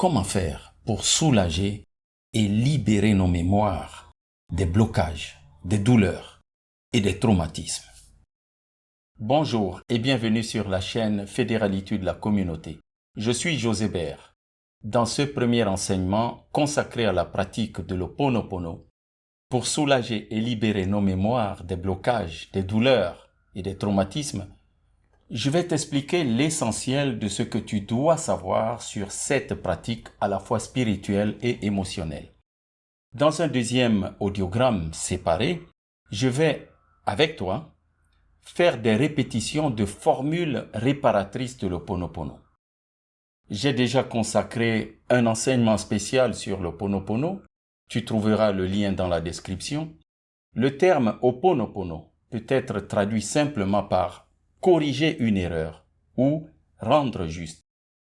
Comment faire pour soulager et libérer nos mémoires des blocages, des douleurs et des traumatismes? Bonjour et bienvenue sur la chaîne Fédéralité de la communauté. Je suis José Bert. Dans ce premier enseignement consacré à la pratique de l'Ho'oponopono, pour soulager et libérer nos mémoires des blocages, des douleurs et des traumatismes, je vais t'expliquer l'essentiel de ce que tu dois savoir sur cette pratique à la fois spirituelle et émotionnelle. Dans un deuxième audiogramme séparé, je vais, avec toi, faire des répétitions de formules réparatrices de l'Ho'oponopono. J'ai déjà consacré un enseignement spécial sur l'Ho'oponopono. Tu trouveras le lien dans la description. Le terme Ho'oponopono peut être traduit simplement par corriger une erreur ou rendre juste.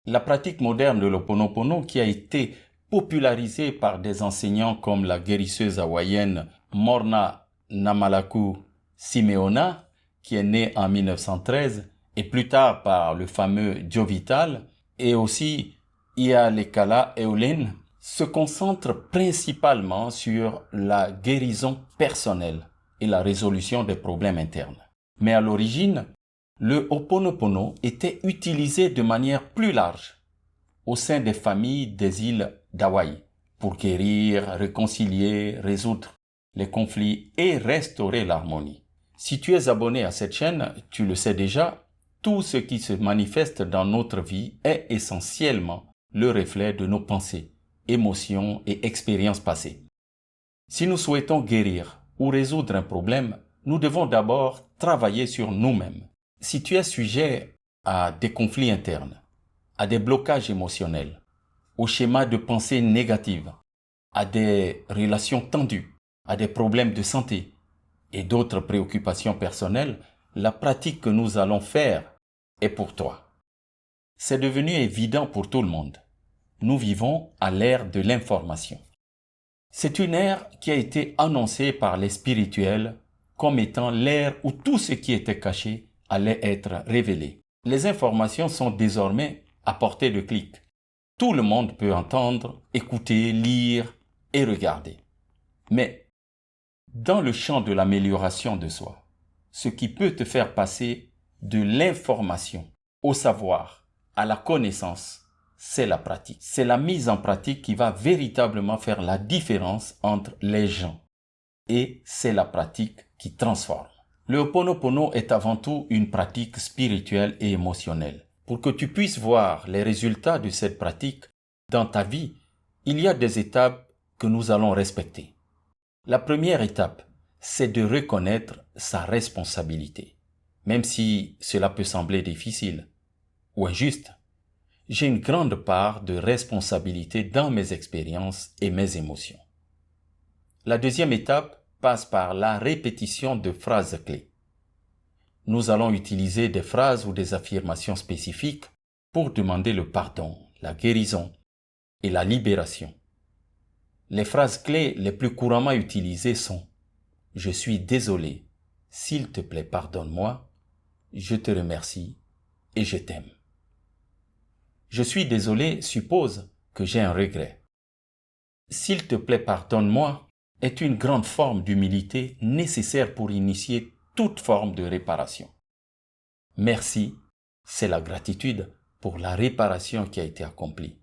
La pratique moderne de l'Ho'oponopono, qui a été popularisée par des enseignants comme la guérisseuse hawaïenne Morna Namalaku Simeona, qui est née en 1913, et plus tard par le fameux Joe Vital, et aussi Ialekala Eulene, se concentre principalement sur la guérison personnelle et la résolution des problèmes internes. Mais à l'origine, le Ho'oponopono était utilisé de manière plus large au sein des familles des îles d'Hawaï pour guérir, réconcilier, résoudre les conflits et restaurer l'harmonie. Si tu es abonné à cette chaîne, tu le sais déjà, tout ce qui se manifeste dans notre vie est essentiellement le reflet de nos pensées, émotions et expériences passées. Si nous souhaitons guérir ou résoudre un problème, nous devons d'abord travailler sur nous-mêmes. Si tu es sujet à des conflits internes, à des blocages émotionnels, aux schémas de pensée négatives, à des relations tendues, à des problèmes de santé et d'autres préoccupations personnelles, la pratique que nous allons faire est pour toi. C'est devenu évident pour tout le monde. Nous vivons à l'ère de l'information. C'est une ère qui a été annoncée par les spirituels comme étant l'ère où tout ce qui était caché allait être révélé. Les informations sont désormais à portée de clic. Tout le monde peut entendre, écouter, lire et regarder. Mais dans le champ de l'amélioration de soi, ce qui peut te faire passer de l'information au savoir, à la connaissance, c'est la pratique. C'est la mise en pratique qui va véritablement faire la différence entre les gens. Et c'est la pratique qui transforme. Le Ho'oponopono est avant tout une pratique spirituelle et émotionnelle. Pour que tu puisses voir les résultats de cette pratique dans ta vie, il y a des étapes que nous allons respecter. La première étape, c'est de reconnaître sa responsabilité. Même si cela peut sembler difficile ou injuste, j'ai une grande part de responsabilité dans mes expériences et mes émotions. La deuxième étape passe par la répétition de phrases clés. Nous allons utiliser des phrases ou des affirmations spécifiques pour demander le pardon, la guérison et la libération. Les phrases clés les plus couramment utilisées sont « Je suis désolé, s'il te plaît pardonne-moi, je te remercie et je t'aime ». Je suis désolé suppose que j'ai un regret. S'il te plaît pardonne-moi est une grande forme d'humilité nécessaire pour initier toute forme de réparation. Merci, c'est la gratitude pour la réparation qui a été accomplie.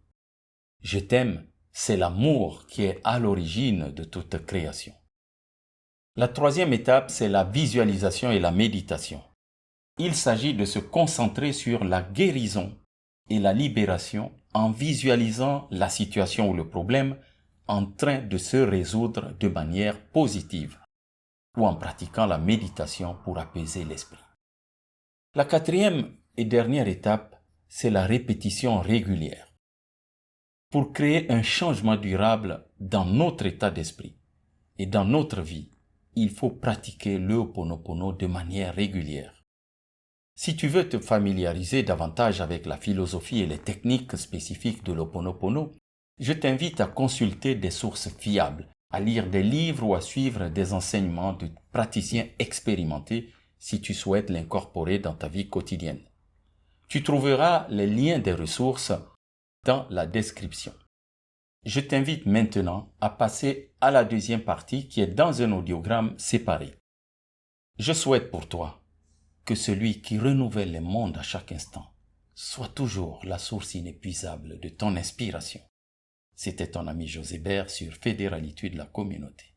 Je t'aime, c'est l'amour qui est à l'origine de toute création. La troisième étape, c'est la visualisation et la méditation. Il s'agit de se concentrer sur la guérison et la libération en visualisant la situation ou le problème en train de se résoudre de manière positive ou en pratiquant la méditation pour apaiser l'esprit. La quatrième et dernière étape, c'est la répétition régulière. Pour créer un changement durable dans notre état d'esprit et dans notre vie, il faut pratiquer le Ho'oponopono de manière régulière. Si tu veux te familiariser davantage avec la philosophie et les techniques spécifiques de l'Ho'oponopono, je t'invite à consulter des sources fiables, à lire des livres ou à suivre des enseignements de praticiens expérimentés si tu souhaites l'incorporer dans ta vie quotidienne. Tu trouveras les liens des ressources dans la description. Je t'invite maintenant à passer à la deuxième partie qui est dans un audiogramme séparé. Je souhaite pour toi que celui qui renouvelle les mondes à chaque instant soit toujours la source inépuisable de ton inspiration. C'était ton ami José Bert sur Fédéralité de la communauté.